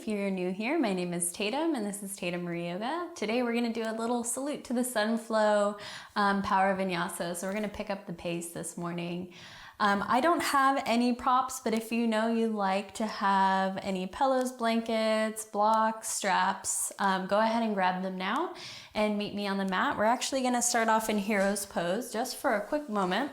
If you're new here, my name is Tatum and this is Tatum Yoga. Today we're going to do a little salute to the sun flow power vinyasa. So we're going to pick up the pace this morning. I don't have any props, but if you know you like to have any pillows, blankets, blocks, straps, go ahead and grab them now and meet me on the mat. We're actually going to start off in hero's pose just for a quick moment.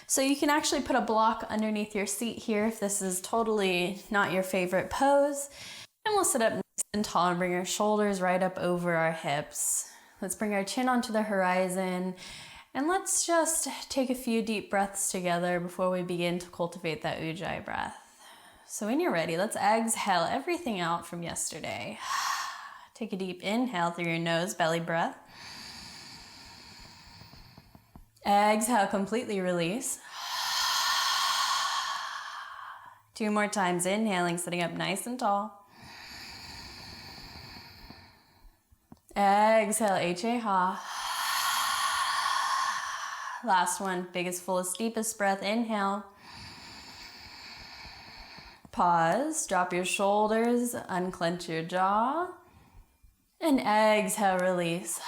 So you can actually put a block underneath your seat here if this is totally not your favorite pose. And we'll sit up nice and tall and bring our shoulders right up over our hips. Let's bring our chin onto the horizon. And let's just take a few deep breaths together before we begin to cultivate that ujjayi breath. So when you're ready, let's exhale everything out from yesterday. Take a deep inhale through your nose, belly breath. Exhale, completely release. 2 more times, inhaling, sitting up nice and tall. Exhale, H-A-ha. Last one, biggest, fullest, deepest breath, inhale. Pause, drop your shoulders, unclench your jaw. And exhale, release.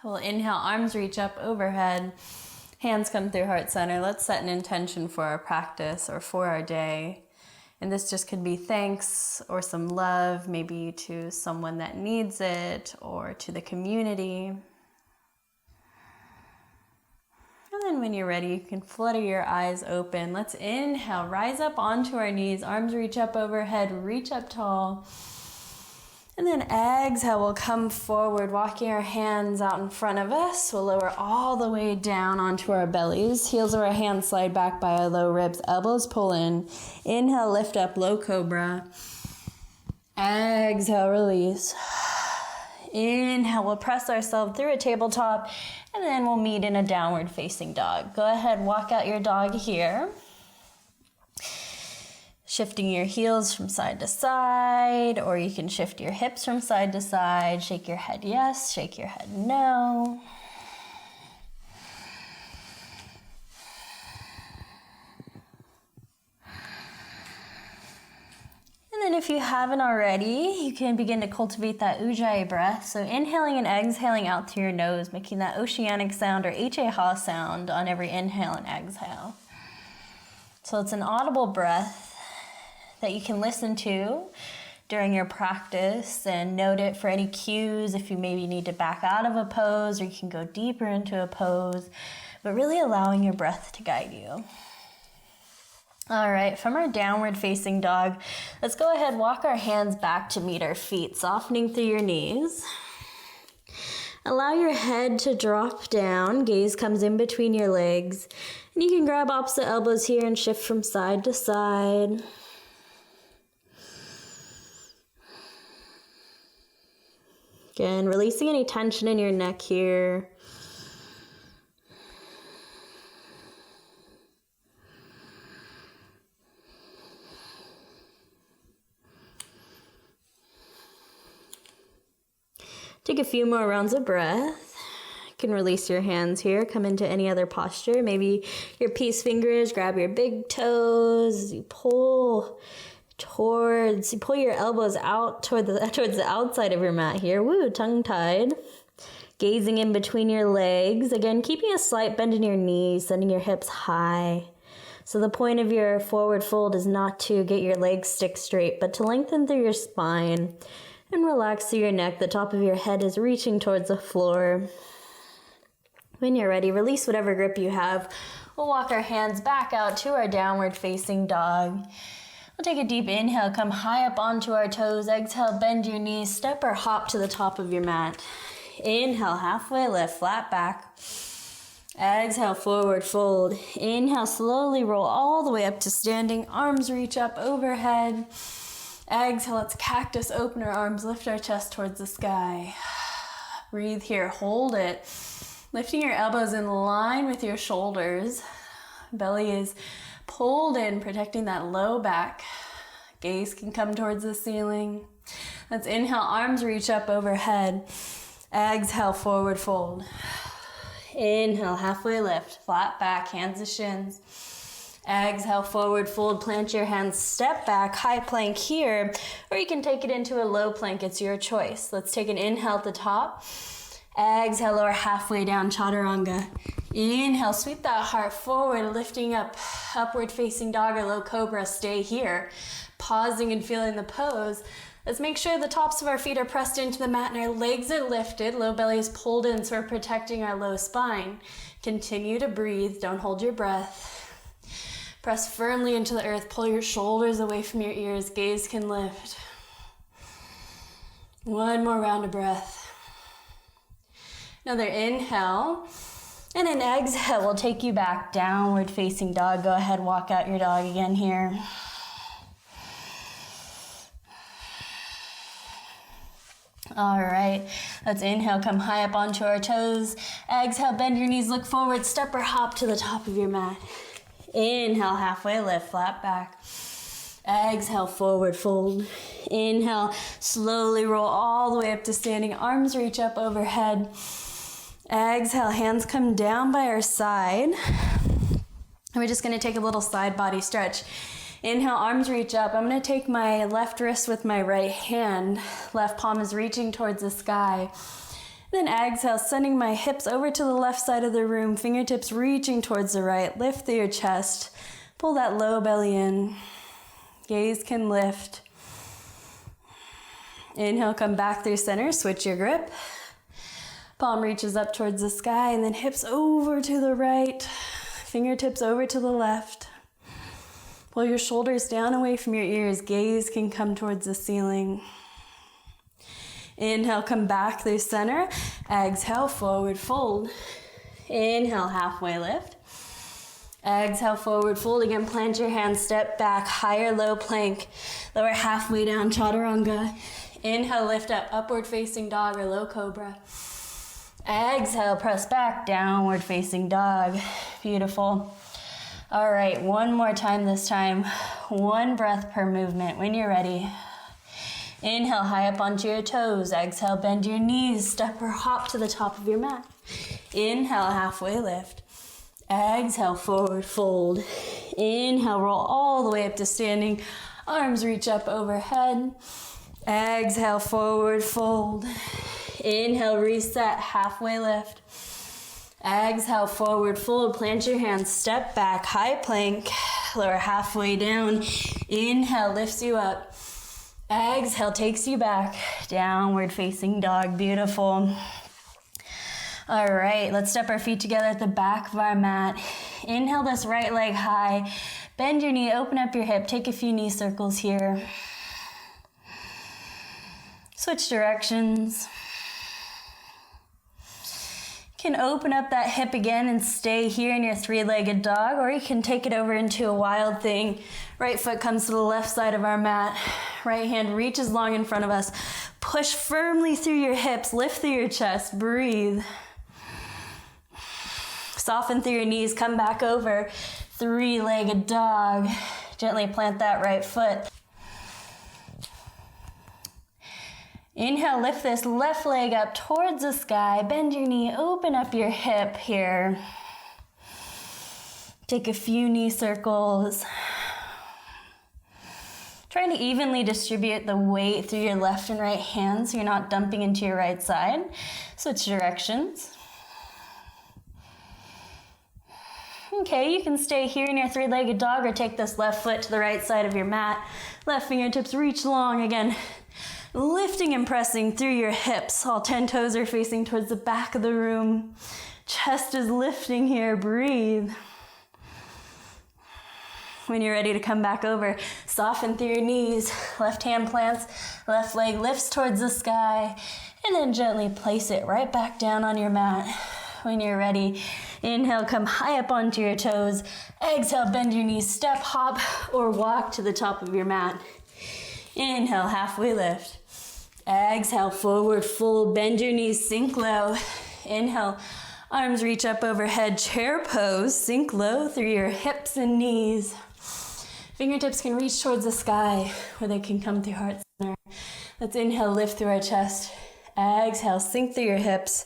We'll inhale, arms reach up overhead, hands come through heart center. Let's set an intention for our practice or for our day. And this just could be thanks or some love, maybe to someone that needs it or to the community. And then when you're ready, you can flutter your eyes open. Let's inhale, rise up onto our knees, arms reach up overhead, reach up tall. And then exhale, we'll come forward, walking our hands out in front of us. We'll lower all the way down onto our bellies. Heels of our hands slide back by our low ribs. Elbows pull in. Inhale, lift up, low cobra. Exhale, release. Inhale, we'll press ourselves through a tabletop. And then we'll meet in a downward facing dog. Go ahead, walk out your dog here. Shifting your heels from side to side, or you can shift your hips from side to side. Shake your head yes, shake your head no. And then if you haven't already, you can begin to cultivate that ujjayi breath. So inhaling and exhaling out through your nose, making that oceanic sound or H-A-ha sound on every inhale and exhale. So it's an audible breath that you can listen to during your practice and note it for any cues if you maybe need to back out of a pose or you can go deeper into a pose, but really allowing your breath to guide you. All right, from our downward facing dog, let's go ahead, walk our hands back to meet our feet, softening through your knees. Allow your head to drop down, gaze comes in between your legs, and you can grab opposite elbows here and shift from side to side. Again, releasing any tension in your neck here. Take a few more rounds of breath. You can release your hands here, come into any other posture. Maybe your peace fingers, grab your big toes, you pull your elbows out towards the outside of your mat here. Woo, tongue-tied. Gazing in between your legs. Again, keeping a slight bend in your knees, sending your hips high. So the point of your forward fold is not to get your legs stick straight, but to lengthen through your spine and relax through your neck. The top of your head is reaching towards the floor. When you're ready, release whatever grip you have. We'll walk our hands back out to our downward facing dog. We'll take a deep inhale, come high up onto our toes. Exhale, bend your knees, step or hop to the top of your mat. Inhale, halfway lift, flat back. Exhale, forward fold. Inhale, slowly roll all the way up to standing. Arms reach up overhead. Exhale, let's cactus, open our arms, lift our chest towards the sky. Breathe here, hold it. Lifting your elbows in line with your shoulders. Belly is pulled in, protecting that low back. Gaze can come towards the ceiling. Let's inhale, arms reach up overhead. Exhale, forward fold. Inhale, halfway lift, flat back, hands to shins. Exhale, forward fold, plant your hands, step back, high plank here, or you can take it into a low plank, it's your choice. Let's take an inhale at the top. Exhale, lower halfway down, chaturanga. Inhale, sweep that heart forward, lifting up, upward facing dog or low cobra, stay here. Pausing and feeling the pose. Let's make sure the tops of our feet are pressed into the mat and our legs are lifted, low belly is pulled in, so we're protecting our low spine. Continue to breathe, don't hold your breath. Press firmly into the earth, pull your shoulders away from your ears, gaze can lift. One more round of breath. Another inhale, and an exhale will take you back, downward facing dog. Go ahead, walk out your dog again here. All right, let's inhale, come high up onto our toes. Exhale, bend your knees, look forward, step or hop to the top of your mat. Inhale, halfway lift, flat back. Exhale, forward fold. Inhale, slowly roll all the way up to standing, arms reach up overhead. Exhale, hands come down by our side. And we're just gonna take a little side body stretch. Inhale, arms reach up. I'm gonna take my left wrist with my right hand. Left palm is reaching towards the sky. Then exhale, sending my hips over to the left side of the room, fingertips reaching towards the right. Lift through your chest. Pull that low belly in. Gaze can lift. Inhale, come back through center, switch your grip. Palm reaches up towards the sky, and then hips over to the right, fingertips over to the left. Pull your shoulders down away from your ears, gaze can come towards the ceiling. Inhale, come back through center. Exhale, forward fold. Inhale, halfway lift. Exhale, forward fold. Again, plant your hands, step back, higher low plank. Lower halfway down, chaturanga. Inhale, lift up, upward facing dog or low cobra. Exhale, press back, downward facing dog. Beautiful. All right, one more time this time. One breath per movement. When you're ready. Inhale, high up onto your toes. Exhale, bend your knees, step or hop to the top of your mat. Inhale, halfway lift. Exhale, forward fold. Inhale, roll all the way up to standing. Arms reach up overhead. Exhale, forward fold. Inhale, reset, halfway lift. Exhale, forward fold. Plant your hands, step back, high plank. Lower halfway down. Inhale, lifts you up. Exhale, takes you back, downward facing dog, beautiful. All right, let's step our feet together at the back of our mat. Inhale this right leg high, bend your knee, open up your hip, take a few knee circles here. Switch directions. You can open up that hip again and stay here in your three-legged dog, or you can take it over into a wild thing. Right foot comes to the left side of our mat. Right hand reaches long in front of us. Push firmly through your hips, lift through your chest, breathe. Soften through your knees, come back over. Three-legged dog. Gently plant that right foot. Inhale, lift this left leg up towards the sky. Bend your knee, open up your hip here. Take a few knee circles. Trying to evenly distribute the weight through your left and right hands so you're not dumping into your right side. Switch directions. Okay, you can stay here in your three-legged dog or take this left foot to the right side of your mat. Left fingertips reach long again. Lifting and pressing through your hips. All 10 toes are facing towards the back of the room. Chest is lifting here. Breathe. When you're ready to come back over, soften through your knees. Left hand plants, left leg lifts towards the sky, and then gently place it right back down on your mat. When you're ready, inhale, come high up onto your toes. Exhale, bend your knees, step, hop, or walk to the top of your mat. Inhale, halfway lift. Exhale, forward fold, bend your knees, sink low. Inhale, arms reach up overhead, chair pose, sink low through your hips and knees. Fingertips can reach towards the sky, or they can come through heart center. Let's inhale, lift through our chest. Exhale, sink through your hips.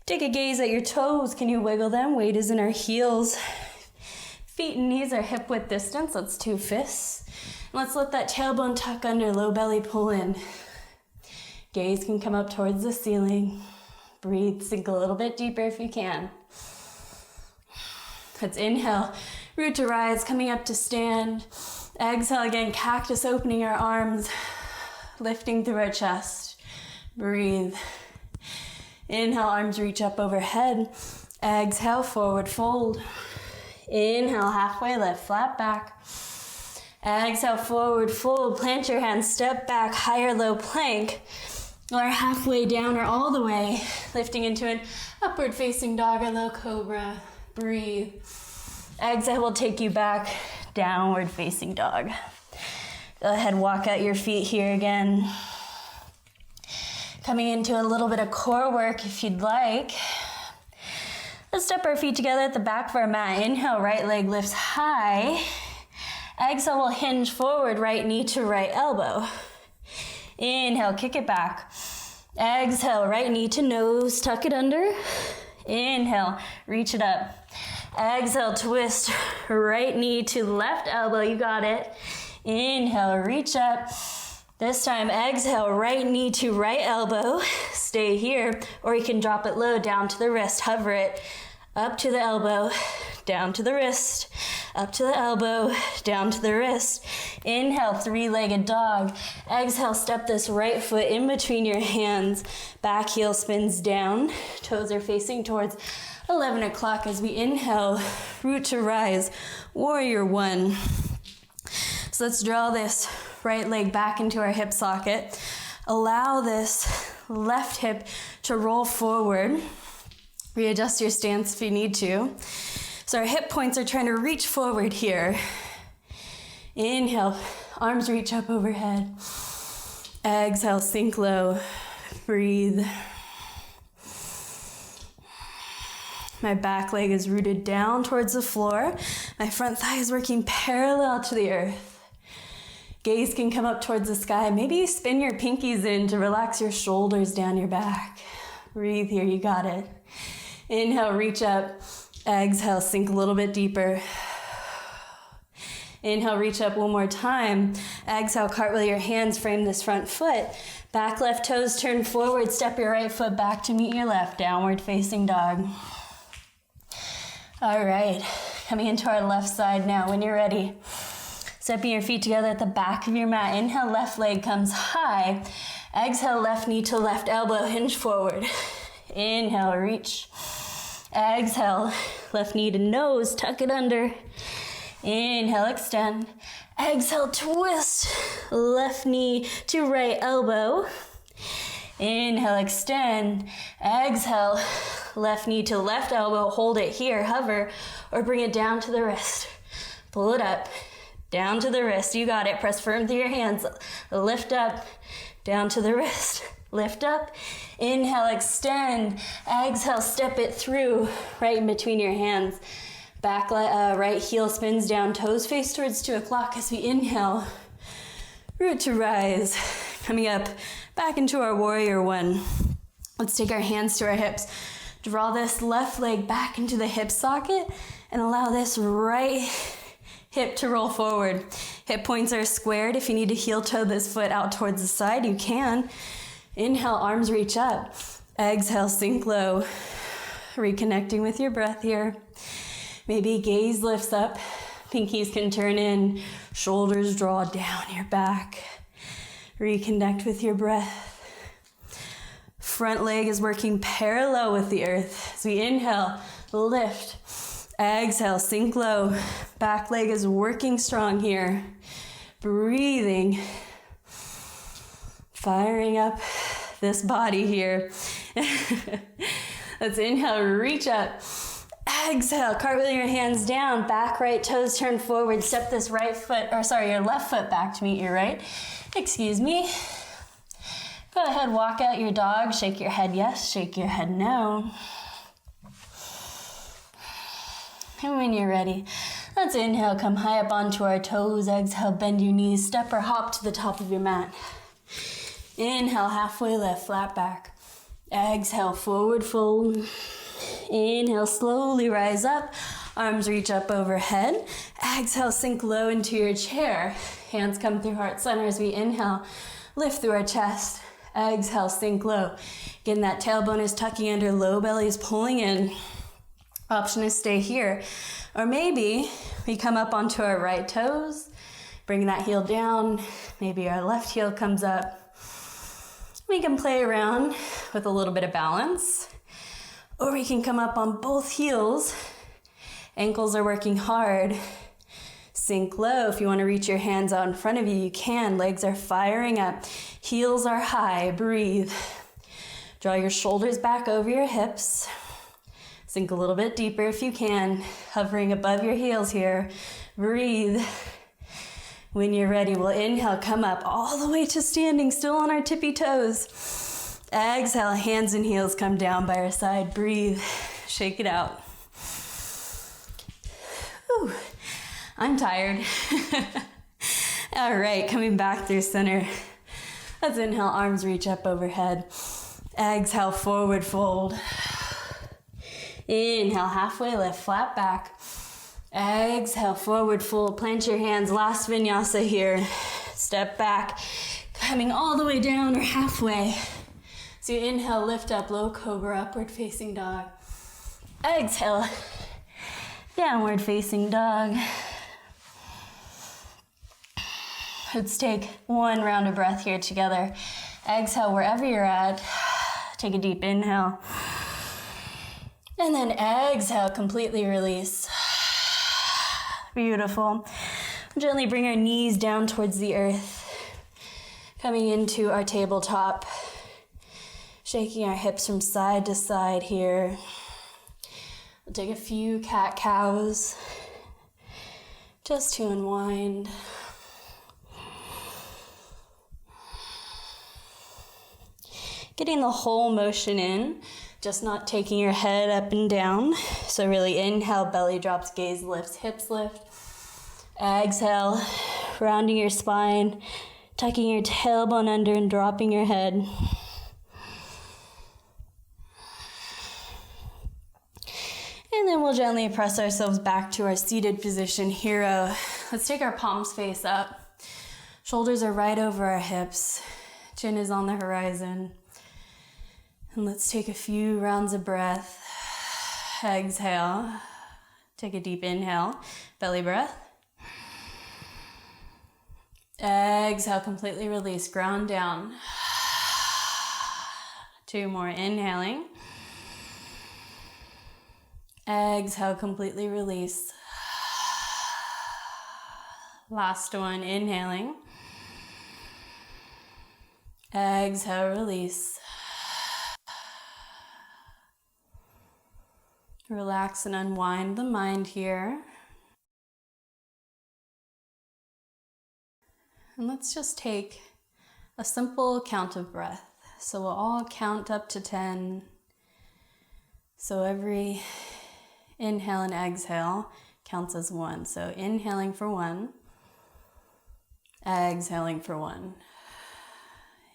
Take a gaze at your toes. Can you wiggle them? Weight is in our heels. Feet and knees are hip width distance. That's 2 fists. Let's let that tailbone tuck under, low belly pull in. Gaze can come up towards the ceiling. Breathe, sink a little bit deeper if you can. Let's inhale, root to rise, coming up to stand. Exhale again, cactus, opening our arms, lifting through our chest. Breathe. Inhale, arms reach up overhead. Exhale, forward fold. Inhale, halfway lift, flat back. Exhale, forward fold. Plant your hands, step back, higher low plank. Or halfway down or all the way, lifting into an upward facing dog or low cobra. Breathe. Exhale will take you back, downward facing dog. Go ahead, walk out your feet here again. Coming into a little bit of core work if you'd like. Let's step our feet together at the back of our mat. Inhale, right leg lifts high. Exhale, we'll hinge forward, right knee to right elbow. Inhale, kick it back. Exhale, right knee to nose, tuck it under. Inhale, reach it up. Exhale, twist, right knee to left elbow, you got it. Inhale, reach up. This time, exhale, right knee to right elbow. Stay here, or you can drop it low, down to the wrist, hover it. Up to the elbow, down to the wrist, up to the elbow, down to the wrist. Inhale, three-legged dog. Exhale, step this right foot in between your hands. Back heel spins down. Toes are facing towards 11 o'clock as we inhale, root to rise, warrior one. So let's draw this right leg back into our hip socket. Allow this left hip to roll forward. Readjust your stance if you need to. So our hip points are trying to reach forward here. Inhale, arms reach up overhead. Exhale, sink low. Breathe. My back leg is rooted down towards the floor. My front thigh is working parallel to the earth. Gaze can come up towards the sky. Maybe spin your pinkies in to relax your shoulders down your back. Breathe here, you got it. Inhale, reach up. Exhale, sink a little bit deeper. Inhale, reach up one more time. Exhale, cartwheel your hands, frame this front foot. Back left toes turn forward, step your right foot back to meet your left, downward facing dog. All right, coming into our left side now. When you're ready, stepping your feet together at the back of your mat. Inhale, left leg comes high. Exhale, left knee to left elbow, hinge forward. Inhale, reach. Exhale, left knee to nose, tuck it under. Inhale, extend. Exhale, twist. Left knee to right elbow. Inhale, extend. Exhale, left knee to left elbow. Hold it here, hover, or bring it down to the wrist. Pull it up, down to the wrist. You got it. Press firm through your hands. Lift up, down to the wrist. Lift up. Inhale, extend. Exhale, step it through, right in between your hands. Back right heel spins down, toes face towards 2 o'clock as we inhale. Root to rise. Coming up back into our warrior one. Let's take our hands to our hips. Draw this left leg back into the hip socket and allow this right hip to roll forward. Hip points are squared. If you need to heel toe this foot out towards the side, you can. Inhale, arms reach up. Exhale, sink low. Reconnecting with your breath here. Maybe gaze lifts up. Pinkies can turn in. Shoulders draw down your back. Reconnect with your breath. Front leg is working parallel with the earth. As we inhale, lift. Exhale, sink low. Back leg is working strong here. Breathing. Firing up this body here. Let's inhale, reach up. Exhale, cartwheel your hands down. Back right toes turn forward. Step this your left foot back to meet your right. Excuse me. Go ahead, walk out your dog. Shake your head yes, shake your head no. And when you're ready, let's inhale, come high up onto our toes. Exhale, bend your knees, step or hop to the top of your mat. Inhale, halfway lift, flat back. Exhale, forward fold. Inhale, slowly rise up. Arms reach up overhead. Exhale, sink low into your chair. Hands come through heart center as we inhale. Lift through our chest. Exhale, sink low. Again, that tailbone is tucking under, low belly is pulling in. Option is stay here. Or maybe we come up onto our right toes. Bring that heel down. Maybe our left heel comes up. We can play around with a little bit of balance. Or we can come up on both heels. Ankles are working hard. Sink low. If you want to reach your hands out in front of you, you can. Legs are firing up. Heels are high. Breathe. Draw your shoulders back over your hips. Sink a little bit deeper if you can. Hovering above your heels here. Breathe. When you're ready, we'll inhale, come up all the way to standing, still on our tippy toes. Exhale, hands and heels come down by our side. Breathe. Shake it out. Whew. I'm tired. All right, coming back through center. Let's inhale, arms reach up overhead. Exhale, forward fold. Inhale, halfway lift, flat back. Exhale, forward fold. Plant your hands, last vinyasa here. Step back, coming all the way down or halfway. So you inhale, lift up, low cobra, upward facing dog. Exhale, downward facing dog. Let's take one round of breath here together. Exhale wherever you're at. Take a deep inhale. And then exhale, completely release. Beautiful. Gently bring our knees down towards the earth. Coming into our tabletop. Shaking our hips from side to side here. We'll take a few cat-cows just to unwind. Getting the whole motion in, just not taking your head up and down. So really inhale, belly drops, gaze lifts, hips lift. Exhale, rounding your spine, tucking your tailbone under and dropping your head. And then we'll gently press ourselves back to our seated position, hero. Let's take our palms face up. Shoulders are right over our hips. Chin is on the horizon. And let's take a few rounds of breath. Exhale. Take a deep inhale. Belly breath. Exhale, completely release. Ground down. 2 more. Inhaling. Exhale, completely release. Last one. Inhaling. Exhale, release. Relax and unwind the mind here. And let's just take a simple count of breath. So we'll all count up to 10. So every inhale and exhale counts as 1. So inhaling for 1, exhaling for 1,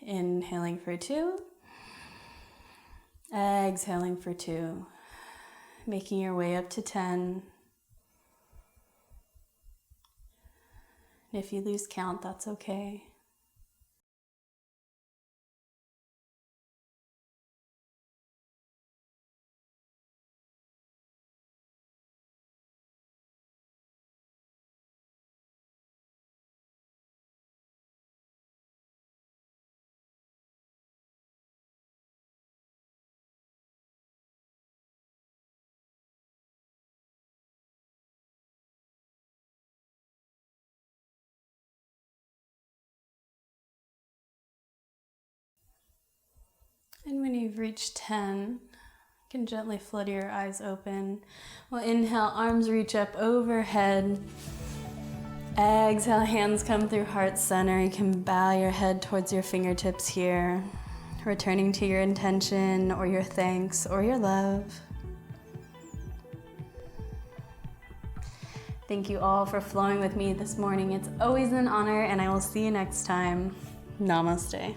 inhaling for 2, exhaling for 2. Making your way up to 10. If you lose count, that's okay. And when you've reached 10, you can gently flutter your eyes open. We'll inhale, arms reach up overhead. Exhale, hands come through heart center. You can bow your head towards your fingertips here, returning to your intention or your thanks or your love. Thank you all for flowing with me this morning. It's always an honor, and I will see you next time. Namaste.